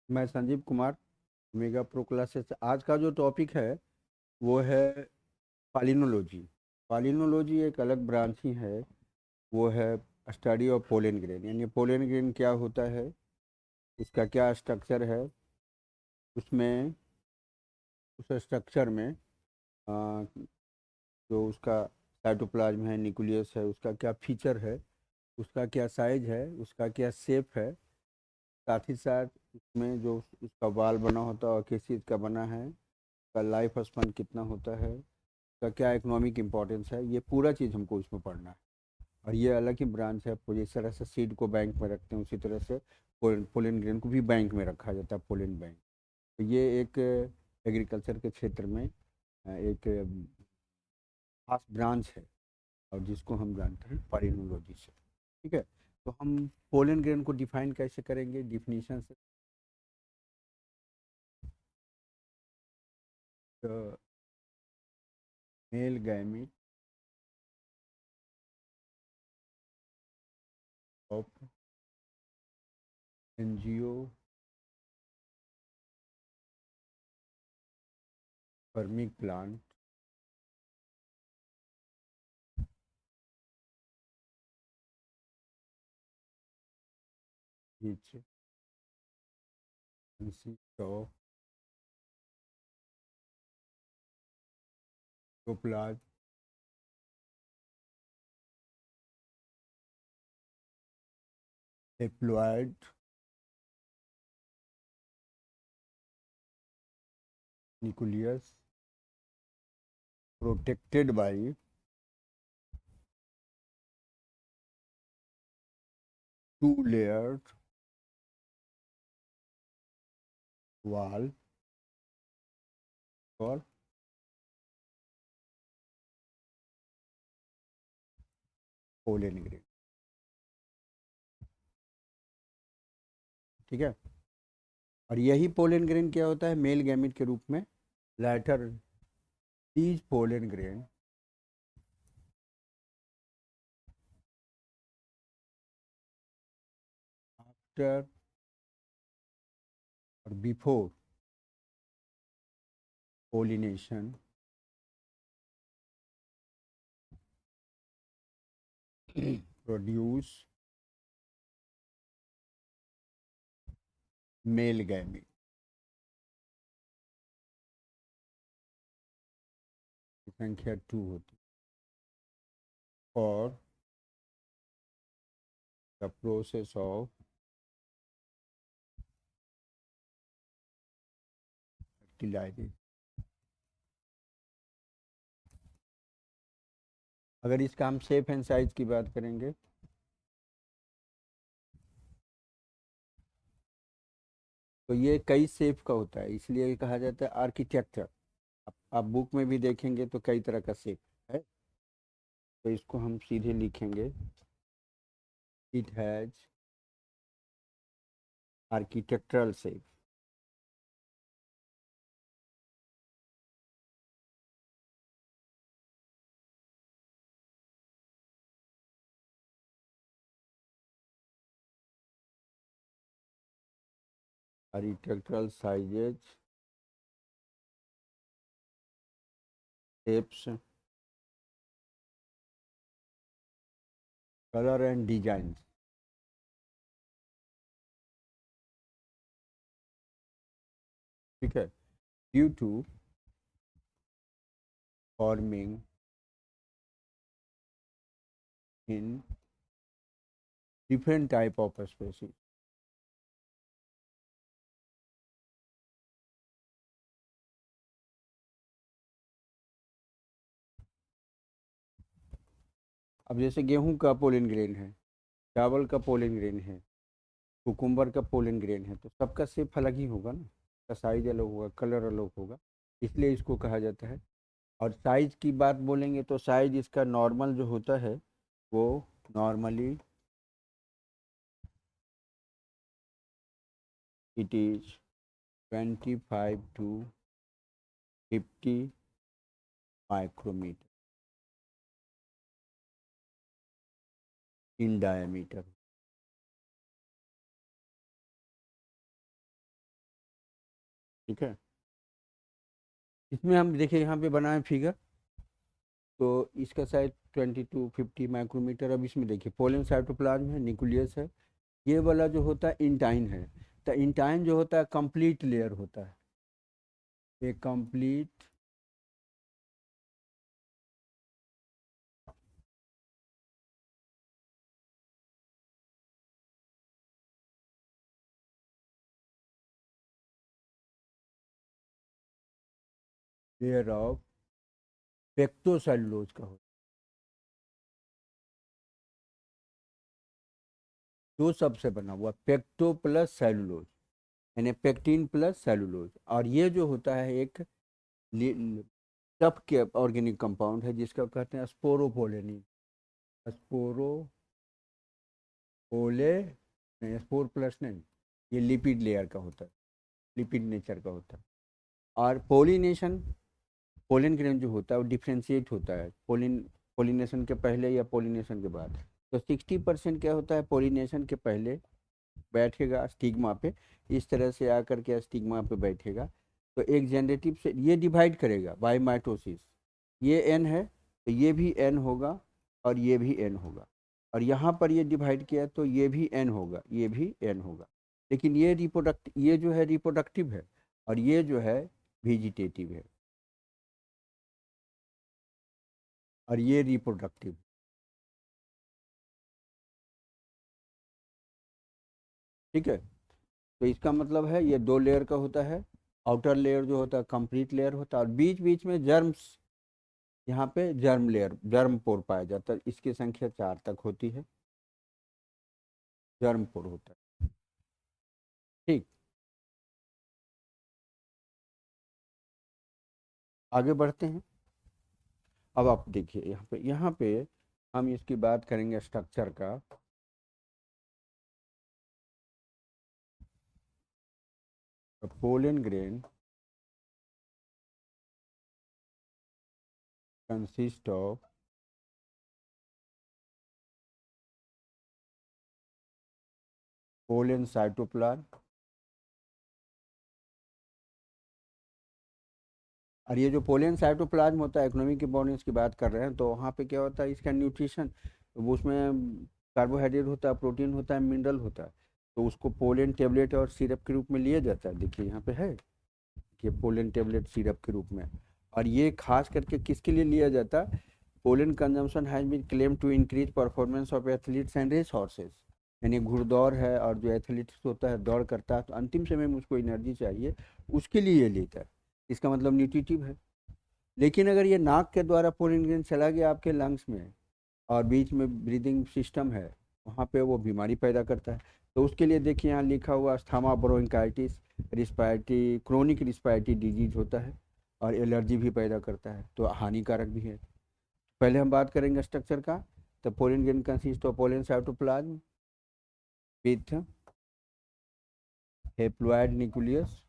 मैं Sanjeev Kumar, mega pro classes. आज का जो टॉपिक है वो है पालिनोलॉजी। पालिनोलॉजी एक अलग ब्रांच ही है। वो है स्टडी ऑफ पोलन ग्रेन, यानी पोलन ग्रेन क्या होता है, उसका क्या स्ट्रक्चर है, उसमें उस स्ट्रक्चर में आ, जो उसका साइटोप्लाज्म है, न्यूक्लियस है, उसका क्या फीचर है, उसका क्या साइज है, उसका क्या शेप है। साथ ही साथ उसमें जो उसका वाल बना होता है और किस चीज़ का बना है, उसका लाइफ स्पैन कितना होता है, उसका क्या इकोनॉमिक इम्पोर्टेंस है, ये पूरा चीज़ हमको इसमें पढ़ना है। और ये अलग ही ब्रांच है। जिस तरह से सीड को बैंक में रखते हैं उसी तरह से पोलिन ग्रेन को भी बैंक में रखा जाता है, पोलिन बैंक। तो ये एक एग्रीकल्चर के क्षेत्र में एक खास ब्रांच है, और जिसको हम जानते हैं पालिनोलॉजी से। ठीक है। तो हम पोलन ग्रेन को डिफाइन कैसे करेंगे, डिफिनीशन से। Male gamete of angiospermic plant which consists of cytoplasm, haploid nucleus protected by two layered wall or pollen grain। ठीक है। और यही पोलन ग्रेन क्या होता है मेल गैमिट के रूप में। later these pollen grain after or before pollination produce male gamete। संख्या 2 होती है। और the process of fertilization। अगर इसका हम शेप एंड साइज की बात करेंगे तो ये कई शेप का होता है, इसलिए कहा जाता है आर्किटेक्चर। आप बुक में भी देखेंगे तो कई तरह का शेप है। तो इसको हम सीधे लिखेंगे, it has architectural shape. Architectural sizes, shapes, colour and design. ठीक है। Due to forming in different type of species. अब जैसे गेहूं का पोलन ग्रेन है, चावल का पोलन ग्रेन है, कुकुम्बर का पोलन ग्रेन है, तो सबका शेप अलग ही होगा ना, उसका साइज अलग होगा, कलर अलग होगा। इसलिए इसको कहा जाता है। और साइज की बात बोलेंगे तो साइज इसका नॉर्मल जो होता है वो normally it is 25 to 50 micrometre in diameter. ठीक है। इसमें हम देखिए यहाँ पे बनाए फिगर, तो इसका साइज 2250 माइक्रोमीटर। अब इसमें देखिए पोलन साइटोप्लाज्म है, न्यूक्लियस है, ये वाला जो होता है इंटाइन है। तो इंटाइन जो होता है कंप्लीट लेयर होता है, एक कंप्लीट लेयर ऑफ पेक्टोसेलुलोज का होता है, दो सबसे बना हुआ, पेक्टो प्लस सेलुलोज, यानी पेक्टिन प्लस सेलुलोज। और ये जो होता है एक टफ के ऑर्गेनिक कंपाउंड है जिसका कहते हैं स्पोरोपोलेनिन। स्पोरोपोले, नहीं स्पोर प्लस नहीं, ये लिपिड लेयर का होता है, लिपिड नेचर का होता है। और पोलिनेशन, पोलन ग्रेन जो होता है वो डिफ्रेंशिएट होता है पोलिनेशन के पहले या पोलिनेशन के बाद। तो 60% क्या होता है पोलिनेशन के पहले बैठेगा स्टिग्मा पे, इस तरह से आकर के स्टिग्मा पे बैठेगा। तो एक जनरेटिव से ये डिवाइड करेगा बाय माइटोसिस, ये एन है तो ये भी एन होगा और ये भी एन होगा। और यहाँ पर ये डिवाइड किया तो ये भी एन होगा, ये भी एन होगा। लेकिन ये जो है रिप्रोडक्टिव है और ये जो है वेजिटेटिव है, और ये रिप्रोडक्टिव। ठीक है। तो इसका मतलब है ये दो लेयर का होता है। आउटर लेयर जो होता है कंप्लीट लेयर होता है, और बीच बीच में जर्म्स, यहाँ पे जर्म लेयर, जर्म पोर पाया जाता है, इसकी संख्या 4 तक होती है, जर्म पोर होता है। ठीक, आगे बढ़ते हैं। अब आप देखिए यहाँ पे हम इसकी बात करेंगे स्ट्रक्चर का। Pollen grain consist of pollen cytoplasm. और ये जो पोलन साइटोप्लाज्म होता है, इकोनॉमिक इंपॉर्टेंस की बात कर रहे हैं, तो वहाँ पे क्या होता है इसका न्यूट्रिशन, वो उसमें कार्बोहाइड्रेट होता है, प्रोटीन होता है, मिनरल होता है। तो उसको पोलन टेबलेट और सिरप के रूप में लिया जाता है, देखिए यहाँ पे है कि पोलन टेबलेट सिरप के रूप में। और ये खास करके किसके लिए लिया जाता है, pollen consumption has been claim to increase performance of athletes and race horses. यानी घुड़दौड़ है और जो एथलीट्स होता है दौड़ करता है तो अंतिम समय में उसको एनर्जी चाहिए, उसके लिए ये लेता है। इसका मतलब न्यूट्रिटिव है। लेकिन अगर ये नाक के द्वारा पोलन ग्रेन चला गया आपके लंग्स में और बीच में ब्रीदिंग सिस्टम है, वहाँ पे वो बीमारी पैदा करता है। तो उसके लिए देखिए यहाँ लिखा हुआ asthma bronchitis, respiratory chronic respiratory disease होता है और एलर्जी भी पैदा करता है, तो हानिकारक भी है। पहले हम बात करेंगे स्ट्रक्चर का। तो pollen grain consist of pollen cytoplasm with haploid nucleus.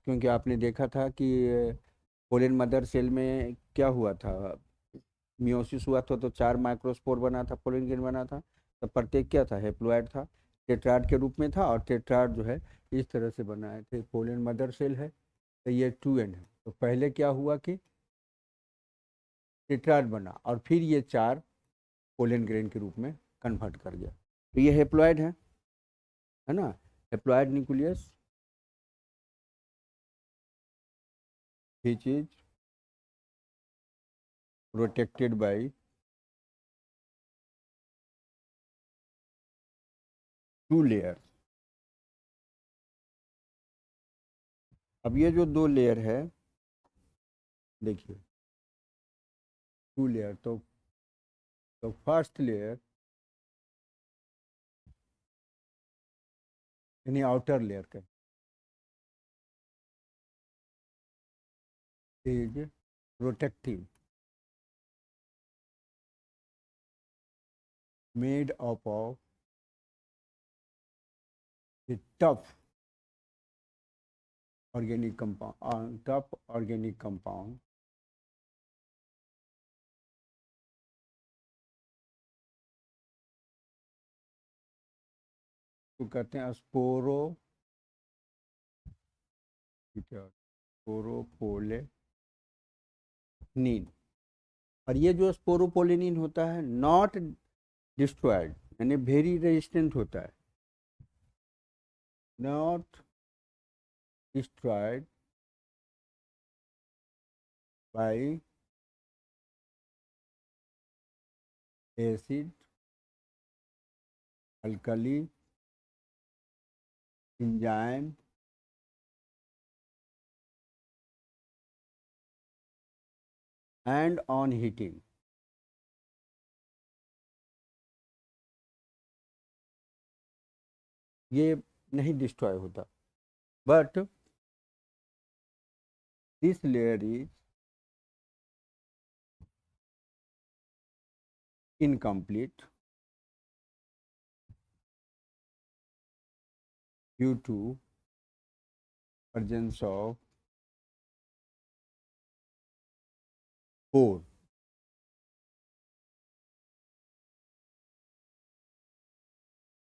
क्योंकि आपने देखा था कि पोलन मदर सेल में क्या हुआ था, मियोसिस हुआ था, तो 4 माइक्रोस्पोर बना था, पोलन ग्रेन बना था। तो प्रत्येक क्या था, हेप्लॉइड था, टेट्राड के रूप में था, और टेट्राड जो है इस तरह से बनाए थे। पोलन मदर सेल है तो ये 2n है। तो पहले क्या हुआ कि टेट्राड बना और फिर ये 4 पोलन ग्रेन के रूप में कन्वर्ट कर गया। तो ये हेप्लॉइड है ना, haploid nucleus which is protected by 2 layer. अब ये जो 2 लेयर है, देखिए 2 लेयर, तो फर्स्ट लेयर यानी आउटर लेयर का is protective, made up of a tough organic compound तो कहते हैं स्पोरोपोलेनिन। और ये जो स्पोरोपोलेनिन होता है नॉट डिस्ट्रॉयड, यानी वेरी रेजिस्टेंट होता है, not destroyed by acid, alkali, enzyme and on heating. ये नहीं डिस्ट्रॉय होता, but this layer is incomplete due to presence of pore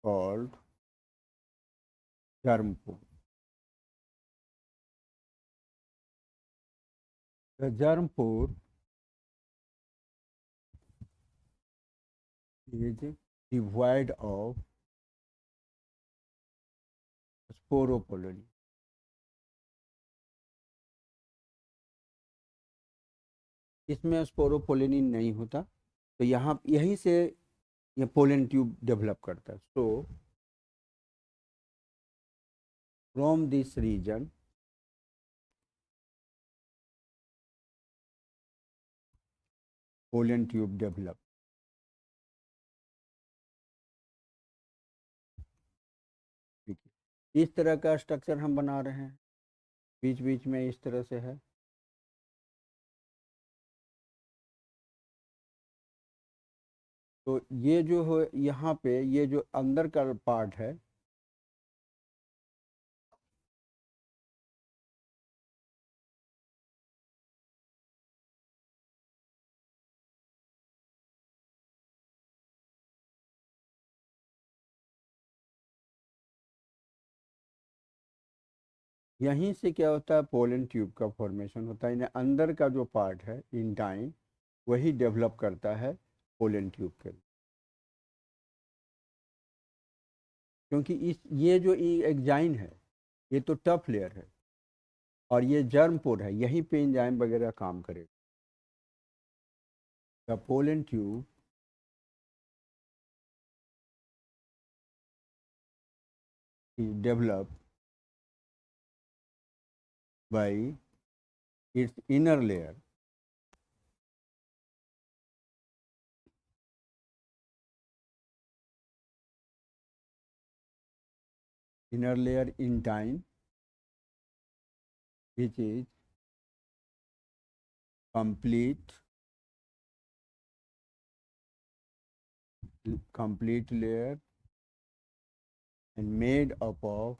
called germ pore. The germ pore is devoid of sporopollen. इसमें sporopollenin नहीं होता, तो यहाँ यहीं से ये पोलन ट्यूब डेवलप करता है। So from this reason pollen tube develop. ठीक है, इस तरह का स्ट्रक्चर हम बना रहे हैं, बीच बीच में इस तरह से है। तो ये जो है यहाँ पे ये जो अंदर का पार्ट है, यहीं से क्या होता है, पोलन ट्यूब का फॉर्मेशन होता है। यानी अंदर का जो पार्ट है इंटाइन, वही डेवलप करता है पोलन ट्यूब के। क्योंकि इस ये जो एग्जाइन है ये तो टफ लेयर है, और ये जर्म पोर है, यहीं पे एंजाइम वगैरह काम करेगा। The pollen tube is developed by its inner layer, in time, which is complete layer and made up of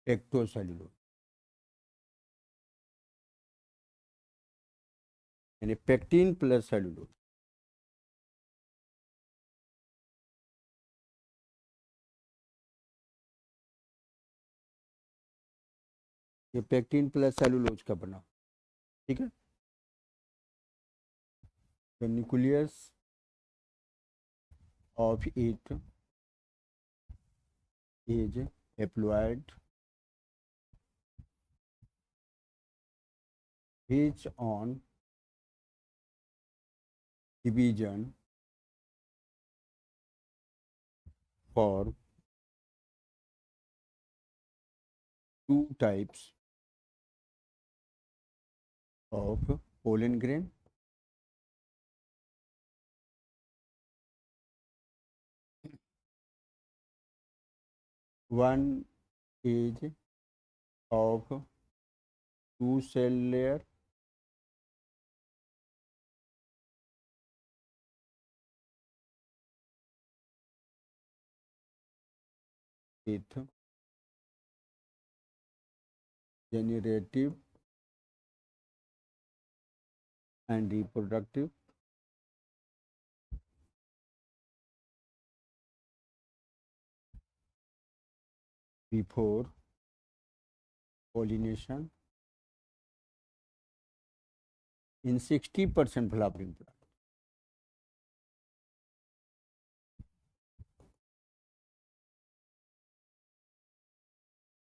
पेक्टोसेलुलोज, यानी पेक्टिन प्लस सेलुलोज। ये पेक्टिन प्लस सेलुलोज का बना। ठीक है, the nucleus of it is haploid, which on division form two types of pollen grain. One is of two cell layer with generative and reproductive before pollination in 60% flowering plant.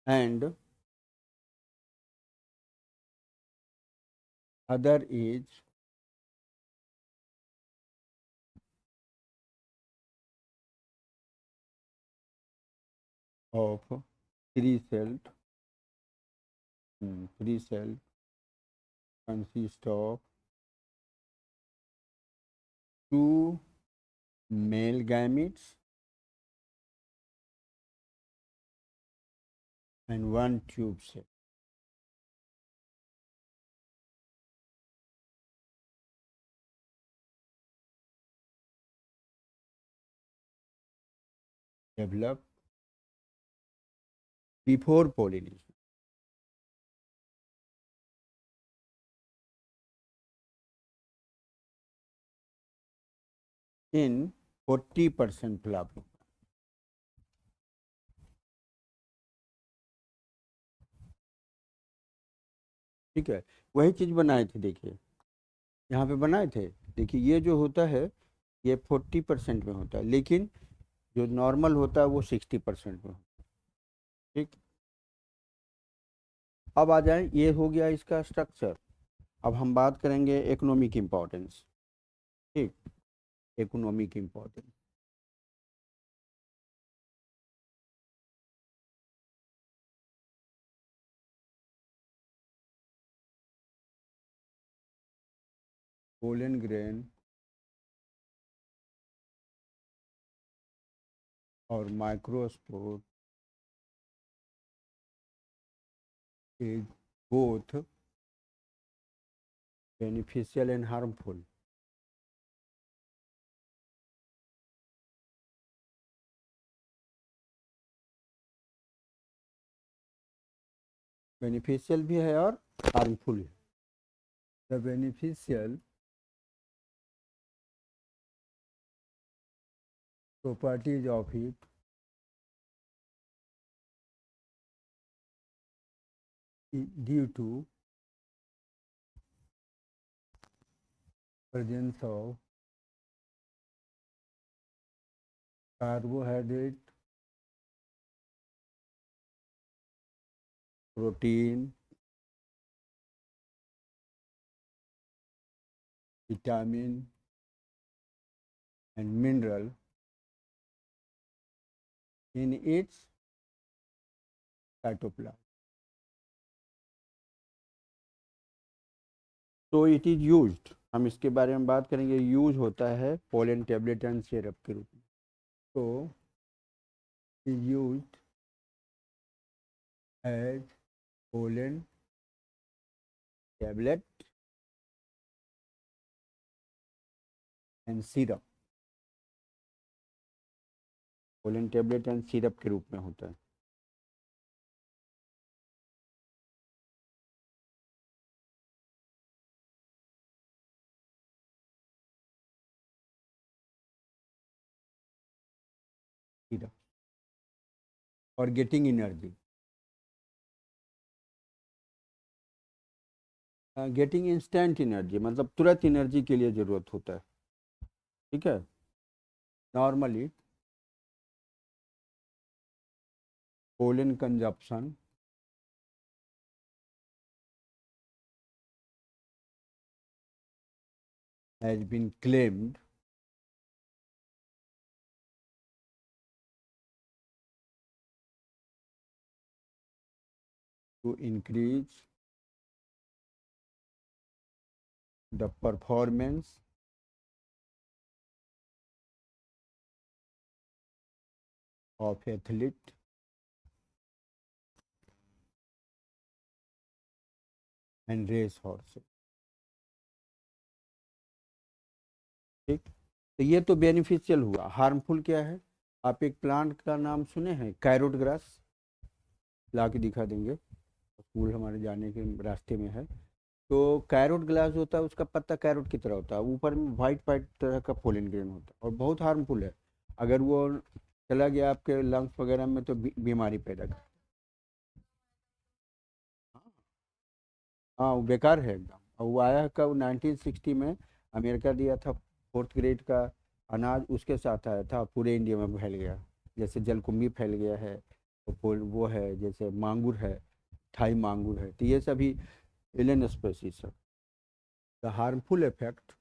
And other is of three cell consist of two male gametes and one tube cell. Develop before pollination. In 40% flowering. ठीक है, वही चीज़ बनाए थे, देखिए यहाँ पे बनाए थे। देखिए ये जो होता है ये 40% में होता है, लेकिन जो नॉर्मल होता है वो 60% में होता है। ठीक, अब आ जाए, ये हो गया इसका स्ट्रक्चर। अब हम बात करेंगे इकोनॉमिक इम्पोर्टेंस। ठीक, इकोनॉमिक इम्पोर्टेंस। पोलन ग्रेन और microspore is both beneficial and harmful. Beneficial भी है और हार्मफुल है। The beneficial properties of it due to presence of carbohydrate, protein, vitamin and mineral in its cytoplasm. तो it is used, हम इसके बारे में बात करेंगे, यूज होता है पोलन टेबलेट एंड सिरप के रूप में। तो is used as pollen tablet and syrup. Pollen tablet and syrup के रूप में होता है। सिरप और getting energy, getting instant energy मतलब तुरंत एनर्जी के लिए ज़रूरत होता है। ठीक है, normally pollen consumption has been claimed to increase the performance of athlete and race horses। ठीक, तो ये तो बेनिफिशियल हुआ। हार्मफुल क्या है? आप एक प्लांट का नाम सुने हैं, कैरोट ग्रास? ला के दिखा देंगे, स्कूल हमारे जाने के रास्ते में है। तो कैरोट ग्लास होता है, उसका पत्ता कैरोट की तरह होता है, ऊपर में वाइट वाइट तरह का पोलन ग्रेन होता है और बहुत हार्मफुल है। अगर वो चला गया आपके लंग्स वगैरह में तो बीमारी पैदा कर। हाँ वो बेकार है एकदम। और वो आया कब 1960 में, अमेरिका दिया था 4th ग्रेड का अनाज, उसके साथ आया था, पूरे इंडिया में फैल गया। जैसे जलकुंभी फैल गया है, वो है जैसे मांगुर है, थाई मांगुर है, तो ये सभी एलियन स्पेसीज है। The harmful effect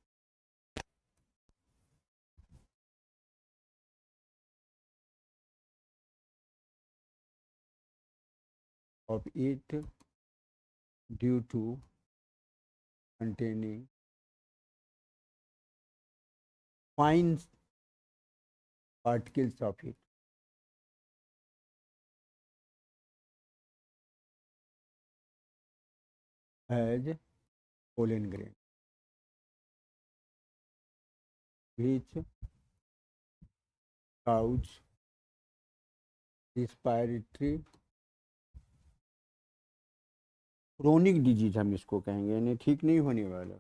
of it due to containing fine particles of it as pollen grain, which cause respiratory chronic disease हम इसको कहेंगे, यानी ठीक नहीं होने वाला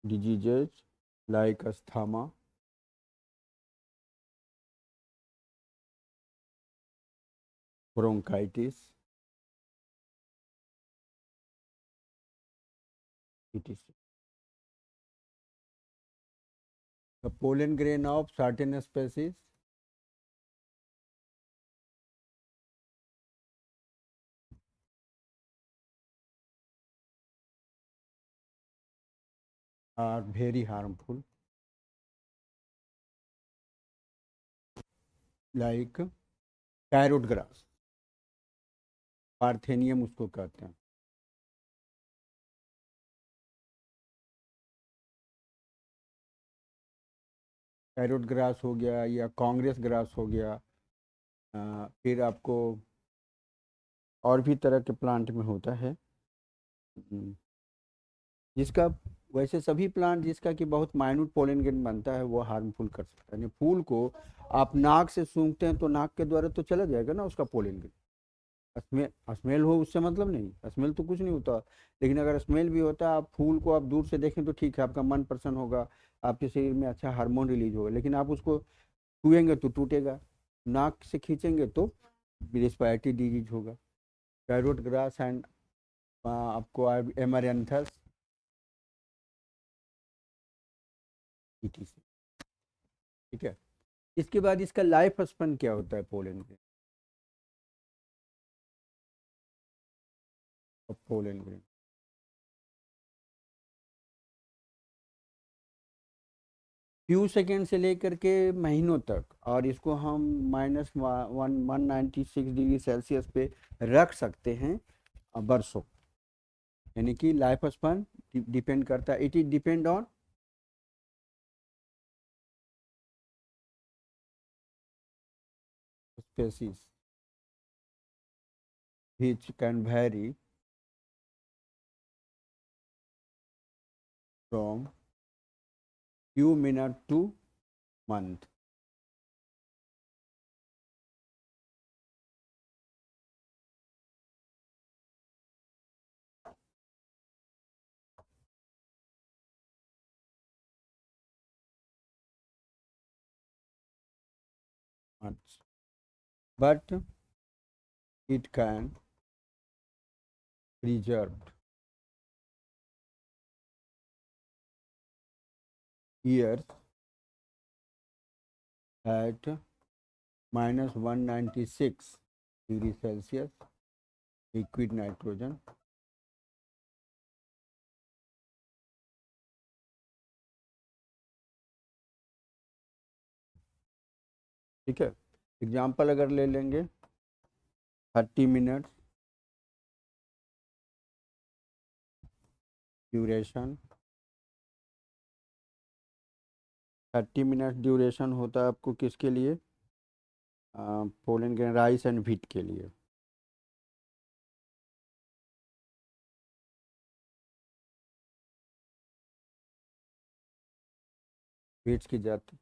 diseases like asthma, bronchitis, etc. The pollen grain of certain species are very harmful, like parrot grass, parthenium उसको कहते हैं। पैरोट ग्रास हो गया या कांग्रेस ग्रास हो गया। फिर आपको और भी तरह के प्लांट में होता है, हम्म, जिसका, वैसे सभी प्लांट जिसका कि बहुत माइन्यूट पोलन ग्रेन बनता है वो हार्मफुल कर सकता है। यानी फूल को आप नाक से सूंघते हैं तो नाक के द्वारा तो चला जाएगा ना उसका पोलन ग्रेन। स्मेल, स्मेल हो उससे मतलब नहीं, स्मेल तो कुछ नहीं होता। लेकिन अगर स्मेल भी होता है, आप फूल को आप दूर से देखें तो ठीक है, आपका मन प्रसन्न होगा, आपके शरीर में अच्छा हार्मोन रिलीज होगा, लेकिन आप उसको छुएंगे तो टूटेगा, नाक से खींचेंगे तो रिस्पायरेटरी डिजीज होगा। पैरोट ग्रास एंड आपको एमरैंथस etc। ठीक है। इसके बाद इसका लाइफ स्पैन क्या होता है pollen grain, pollen grain few second से लेकर के महीनों तक, और इसको हम -196 डिग्री सेल्सियस पे रख सकते हैं बरसों। यानी कि लाइफ स्पैन डिपेंड करता है, it is depend on species which can vary from few minutes to month। months, but it can preserved years at -196 degree Celsius liquid nitrogen। ठीक है। एग्जाम्पल अगर ले लेंगे 30 मिनट ड्यूरेशन, 30 मिनट ड्यूरेशन होता है आपको किसके लिए, pollen grain rice and wheat के लिए। व्हीट्स की जाती,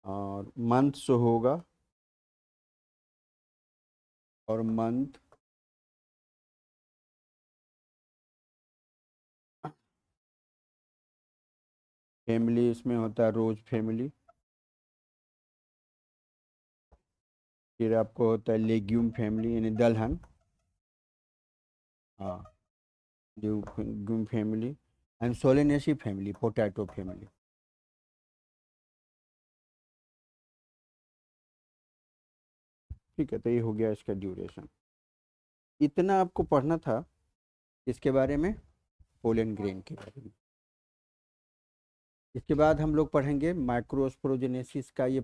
और मंथ्स होगा, और मंथ फैमिली इसमें होता है रोज फैमिली। फिर आपको होता है लेग्यूम फैमिली यानी दलहन। हाँ, legume family and Solanaceae family, potato family. ठीक है, तो ये हो गया इसका ड्यूरेशन। इतना आपको पढ़ना था इसके बारे में, पोलन ग्रेन के बारे में। इसके बाद हम लोग पढ़ेंगे माइक्रोस्पोरोजेनेसिस का ये